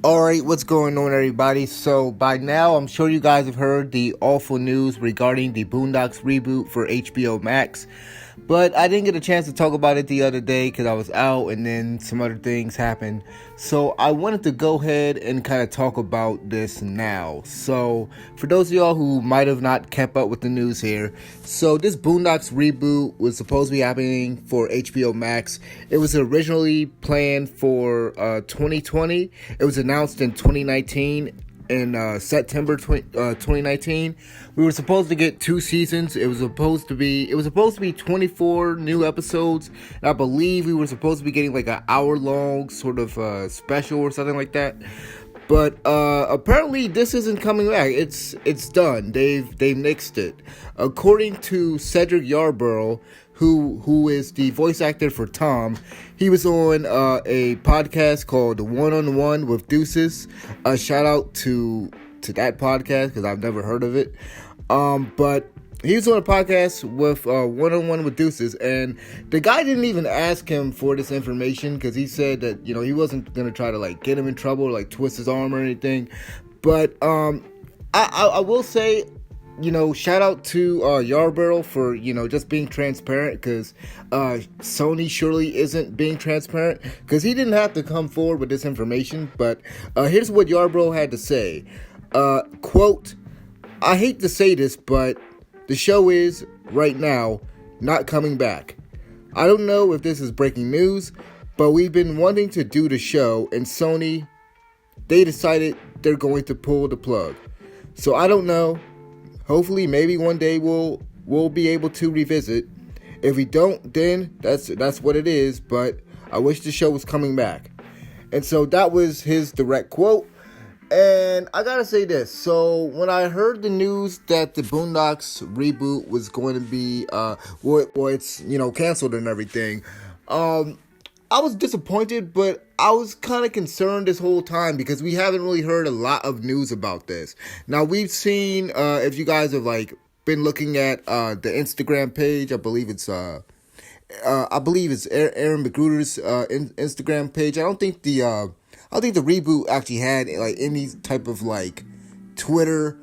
Alright, what's going on, everybody? So, by now, I'm sure you guys have heard the awful news regarding the Boondocks reboot for HBO Max. But I didn't get a chance to talk about it the other day because I was out and then some other things happened. So, I wanted to go ahead and kind of talk about this now. So, for those of y'all who might have not kept up with the news here, so this Boondocks reboot was supposed to be happening for HBO Max. It was originally planned for 2020. It was announced in 2019. In September 2019, we were supposed to get 2 seasons. It was supposed to be 24 new episodes. And I believe we were supposed to be getting like an hour-long sort of special or something like that. But apparently this isn't coming back. It's done. They've nixed it. According to Cedric Yarborough, who is the voice actor for Tom, he was on a podcast called One on One with Deuces. A shout out to that podcast because I've never heard of it. But he was on a podcast with One on One with Deuces, and the guy didn't even ask him for this information because he said that he wasn't gonna try to like get him in trouble or like twist his arm or anything. But I will say, shout out to Yarborough for, just being transparent because Sony surely isn't being transparent because he didn't have to come forward with this information. But here's what Yarborough had to say. Quote, "I hate to say this, but the show is, right now, not coming back. I don't know if this is breaking news, but we've been wanting to do the show, and Sony, they decided they're going to pull the plug. So I don't know. Hopefully, maybe one day we'll be able to revisit. If we don't, then that's what it is. But I wish the show was coming back." And so that was his direct quote. And I gotta say this. So when I heard the news that the Boondocks reboot was going to be, it's canceled and everything, I was disappointed, but I was kind of concerned this whole time because we haven't really heard a lot of news about this. Now we've seen, if you guys have like been looking at the Instagram page, I believe it's Aaron McGruder's Instagram page. I don't think the reboot actually had like any type of like Twitter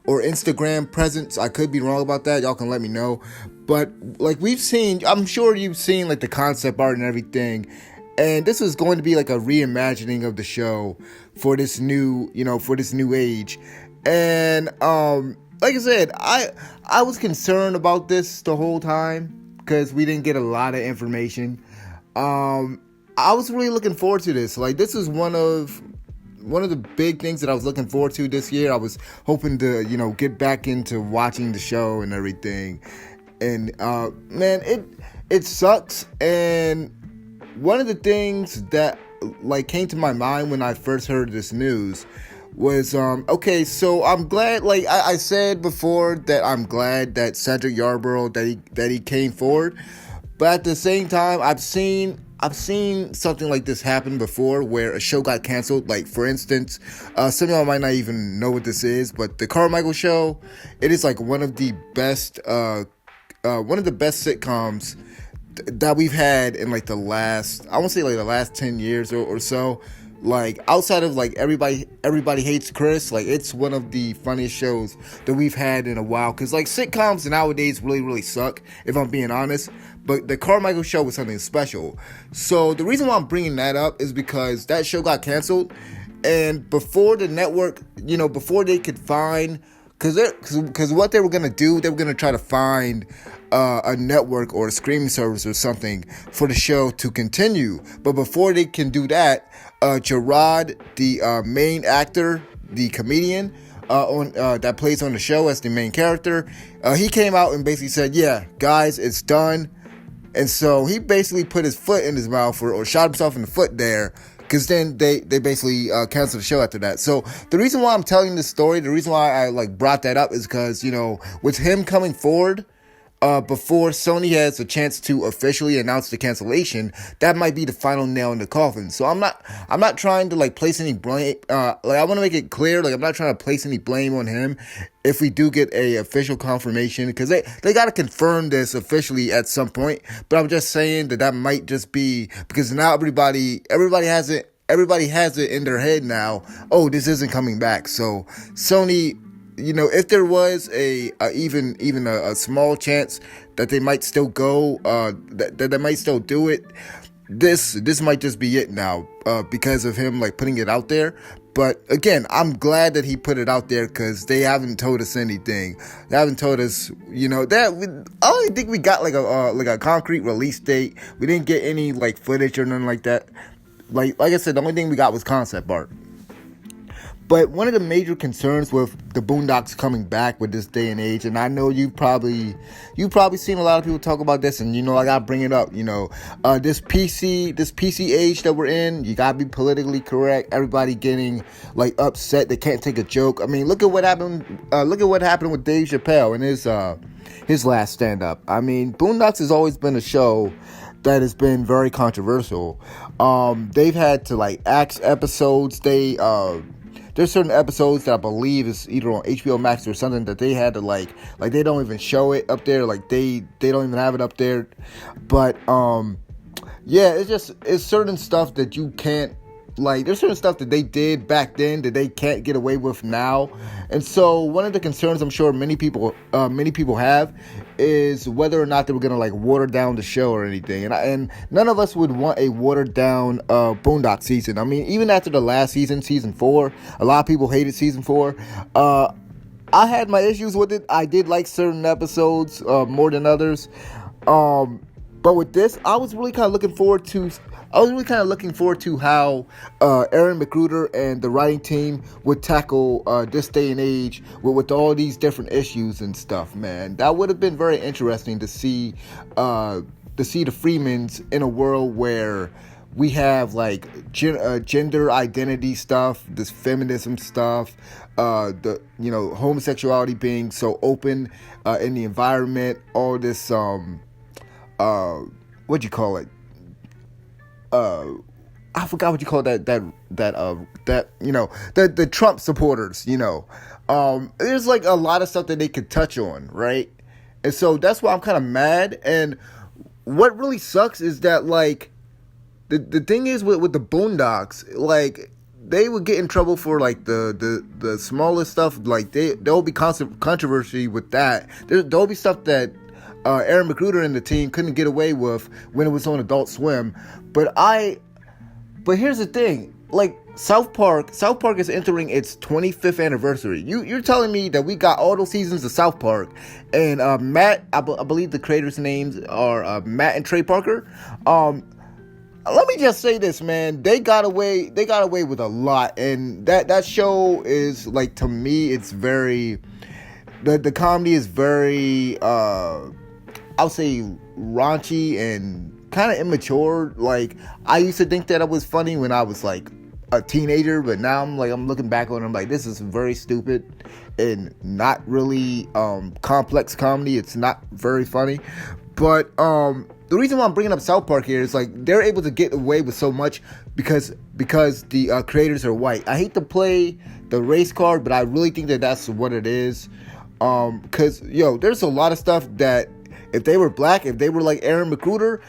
or Instagram presence. I could be wrong about that. Y'all can let me know. But like I'm sure you've seen like the concept art and everything. And this is going to be like a reimagining of the show for this new age. And like I said, I was concerned about this the whole time because we didn't get a lot of information. I was really looking forward to this. Like, this is one of the big things that I was looking forward to this year. I was hoping to, get back into watching the show and everything. And man, it sucks. And one of the things that like came to my mind when I first heard this news was okay, so I'm glad, like I said before, that I'm glad that Cedric Yarborough that he came forward. But at the same time, I've seen something like this happen before where a show got canceled. Like, for instance, some of y'all might not even know what this is, but the Carmichael Show, it is like one of the best sitcoms that we've had in like the last 10 years or so. Like, outside of like everybody hates Chris, like it's one of the funniest shows that we've had in a while. Cause like sitcoms nowadays really, really suck, if I'm being honest. But the Carmichael Show was something special. So the reason why I'm bringing that up is because that show got canceled, and before the network, before they could find, because what they were gonna do, they were gonna try to find a network or a streaming service or something for the show to continue. But before they can do that, Gerard, the main actor, the comedian that plays on the show as the main character, he came out and basically said, "Yeah, guys, it's done." And so he basically put his foot in his mouth or shot himself in the foot there, because then they basically canceled the show after that. So the reason why I'm telling this story, the reason why I like brought that up is because, with him coming forward, before Sony has a chance to officially announce the cancellation, that might be the final nail in the coffin. So I'm not trying to like place any blame. Like I want to make it clear, like I'm not trying to place any blame on him if we do get a official confirmation, because they got to confirm this officially at some point. But I'm just saying that might just be because now everybody has it. Everybody has it in their head now. Oh, this isn't coming back. So Sony, if there was even a small chance that they might still go, that they might still do it, this might just be it now, because of him like putting it out there. But again, I'm glad that he put it out there because they haven't told us anything. They haven't told us, I only think we got like a concrete release date. We didn't get any like footage or nothing like that. Like I said, the only thing we got was concept art. But one of the major concerns with the Boondocks coming back with this day and age, and I know you've probably seen a lot of people talk about this, and I gotta bring it up. This PC age that we're in, you gotta be politically correct. Everybody getting like upset, they can't take a joke. I mean, look at what happened. Look at what happened with Dave Chappelle in his last stand up. I mean, Boondocks has always been a show that has been very controversial. They've had to like axe episodes. There's certain episodes that I believe is either on HBO Max or something that they had to like they don't even show it up there. Like they don't even have it up there. But yeah, it's certain stuff that you can't, like, there's certain stuff that they did back then that they can't get away with now. And so one of the concerns I'm sure many people have is whether or not they were going to like water down the show or anything. And none of us would want a watered down Boondock season. I mean, even after the last season, season 4, a lot of people hated season 4. I had my issues with it. I did like certain episodes more than others. But with this, I was really kind of looking forward to how Aaron McGruder and the writing team would tackle this day and age with all these different issues and stuff, man. That would have been very interesting to see the Freemans in a world where we have like gender identity stuff, this feminism stuff, the homosexuality being so open in the environment, all this what'd you call it? I forgot what you call that the Trump supporters, there's like a lot of stuff that they could touch on, right? And so that's why I'm kind of mad. And what really sucks is that like the thing is with the Boondocks, like they would get in trouble for like the smallest stuff. Like there'll be constant controversy with that. There'll be stuff that Aaron McGruder and the team couldn't get away with when it was on Adult Swim. But here's the thing, like South Park is entering its 25th anniversary. You're telling me that we got all those seasons of South Park, and Matt, I believe the creators' names are Matt and Trey Parker. Let me just say this, man. They got away with a lot, and that show is like, to me, it's very, the comedy is very I'll say raunchy and kind of immature. Like, I used to think that it was funny when I was like a teenager, but now I'm looking back on it, I'm like, this is very stupid and not really complex comedy. It's not very funny. But the reason why I'm bringing up South Park here is like they're able to get away with so much because the creators are white. I hate to play the race card, but I really think that that's what it is. Because there's a lot of stuff that if they were black, if they were like Aaron McGruder,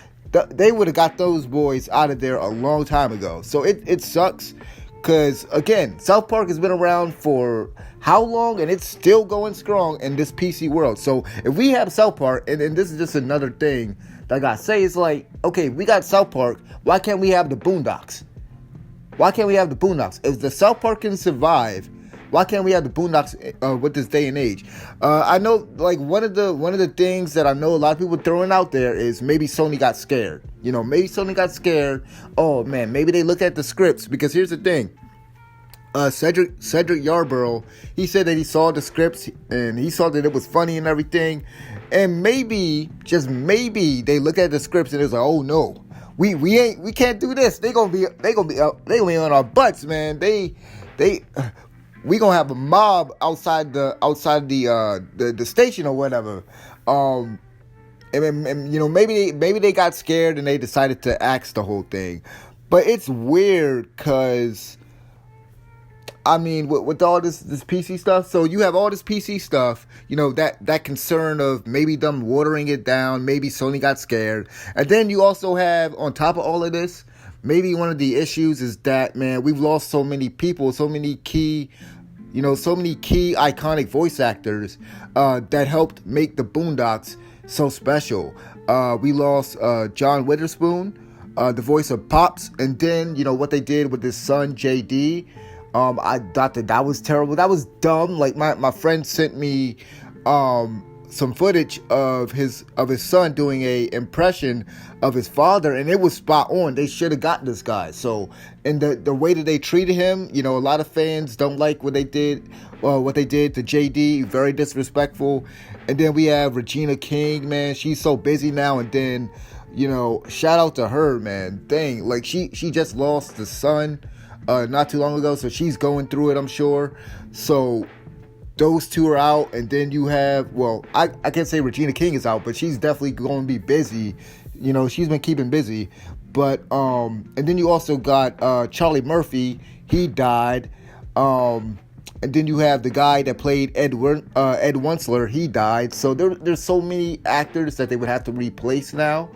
they would have got those boys out of there a long time ago. So it sucks because, again, South Park has been around for how long, and it's still going strong in this PC world. So if we have South Park, and this is just another thing that I got to say, it's like, okay, we got South Park, why can't we have the Boondocks? Why can't we have the Boondocks? If the South Park can survive, why can't we have the Boondocks with this day and age? I know, like, one of the things that I know a lot of people throwing out there is maybe Sony got scared. Maybe Sony got scared. Oh man, maybe they looked at the scripts, because here's the thing. Cedric Yarborough, he said that he saw the scripts and he saw that it was funny and everything, and maybe, just maybe, they look at the scripts and it's like, oh no, we can't do this. They gonna be on our butts, man. We gonna have a mob outside the station or whatever. and, maybe they got scared and they decided to axe the whole thing. But it's weird because, I mean, with all this PC stuff, so you have all this PC stuff, that concern of maybe them watering it down, maybe Sony got scared. And then you also have, on top of all of this, maybe one of the issues is that, man, we've lost so many people, so many key iconic voice actors that helped make the Boondocks so special. We lost John Witherspoon, the voice of Pops, and then, what they did with his son, JD. I thought that was terrible. That was dumb. Like, my friend sent me some footage of his son doing a impression of his father, and it was spot on. They should have got this guy. So, and the way that they treated him, a lot of fans don't like what they did to JD. Very disrespectful. And then we have Regina King, man. She's so busy now. And then, shout out to her, man. Dang, like she just lost the son not too long ago, so she's going through it, I'm sure. So those two are out, and then you have, well, I can't say Regina King is out, but she's definitely going to be busy. She's been keeping busy. But and then you also got Charlie Murphy. He died. And then you have the guy that played Ed Wuncler. He died. So there's so many actors that they would have to replace now.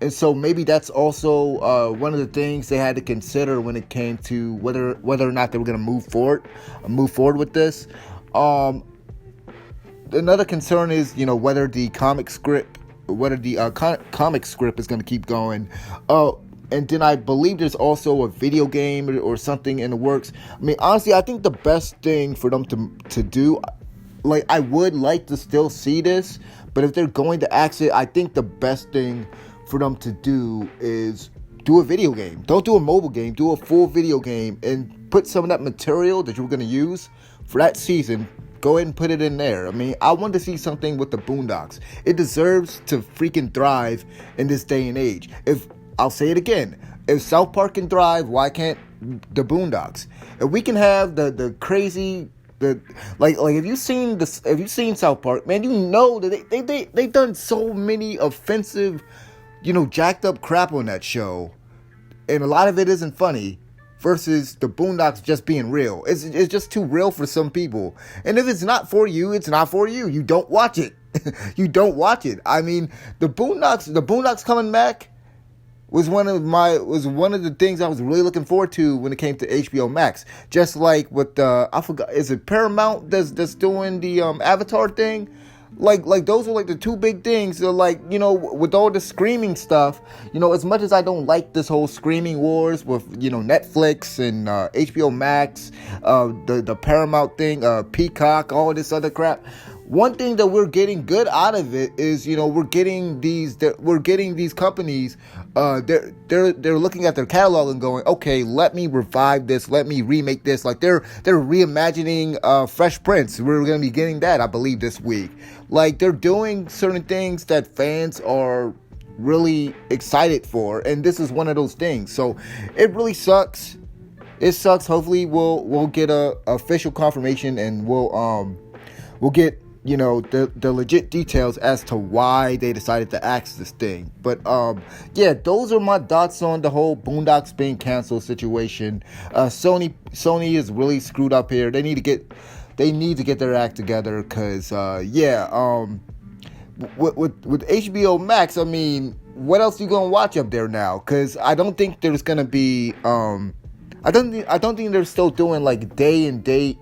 And so maybe that's also one of the things they had to consider when it came to whether or not they were going to move forward with this. Another concern is, whether the comic script is going to keep going. And then I believe there's also a video game or something in the works. I mean, honestly, I think the best thing for them to do, like, I would like to still see this, but if they're going to axe it, I think the best thing for them to do is do a video game. Don't do a mobile game. Do a full video game and put some of that material that you were going to use for that season. Go ahead and put it in there. I mean, I want to see something with the Boondocks. It deserves to freaking thrive in this day and age. I'll say it again. If South Park can thrive, why can't the Boondocks? If we can have the crazy, like if you've seen South Park, man, that they've done so many offensive, jacked up crap on that show, and a lot of it isn't funny, versus the Boondocks just being real. It's just too real for some people. And if it's not for you, it's not for you. You don't watch it. You don't watch it. I mean, the Boondocks coming back was one of the things I was really looking forward to when it came to HBO Max. Just like with I forgot, is it Paramount that's doing the Avatar thing? Like those are like the two big things. They're like, with all the streaming stuff, as much as I don't like this whole streaming wars with, Netflix and HBO Max, the Paramount thing, Peacock, all this other crap. One thing that we're getting good out of it is, we're getting these companies, they're looking at their catalog and going, okay, let me revive this, let me remake this. Like they're reimagining Fresh Prince. We're going to be getting that, I believe, this week. Like they're doing certain things that fans are really excited for, and this is one of those things. So it really sucks. It sucks. Hopefully we'll get a official confirmation, and we'll get the legit details as to why they decided to axe this thing. But yeah, those are my thoughts on the whole Boondocks being canceled situation. Sony is really screwed up here. They need to get their act together, because with HBO Max, I mean, what else are you gonna watch up there now? Because I don't think there's gonna be I don't think they're still doing like day and date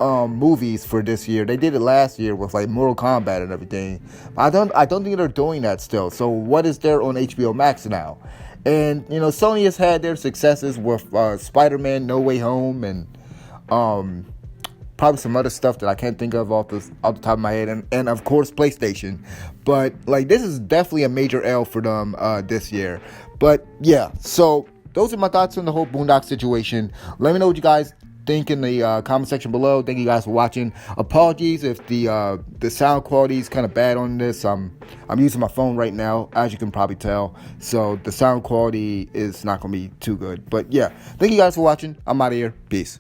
movies for this year. They did it last year with like Mortal Kombat and everything. I don't think they're doing that still. So what is there on HBO Max now? And Sony has had their successes with Spider-Man No Way Home, and probably some other stuff that I can't think of off the top of my head, and of course PlayStation. But like, this is definitely a major L for them this year. But yeah, so those are my thoughts on the whole Boondocks situation. Let me know what you guys think in the comment section below. Thank you guys for watching. Apologies if the sound quality is kind of bad on this. I'm using my phone right now, as you can probably tell, so the sound quality is not gonna be too good. But yeah, thank you guys for watching. I'm out of here. Peace.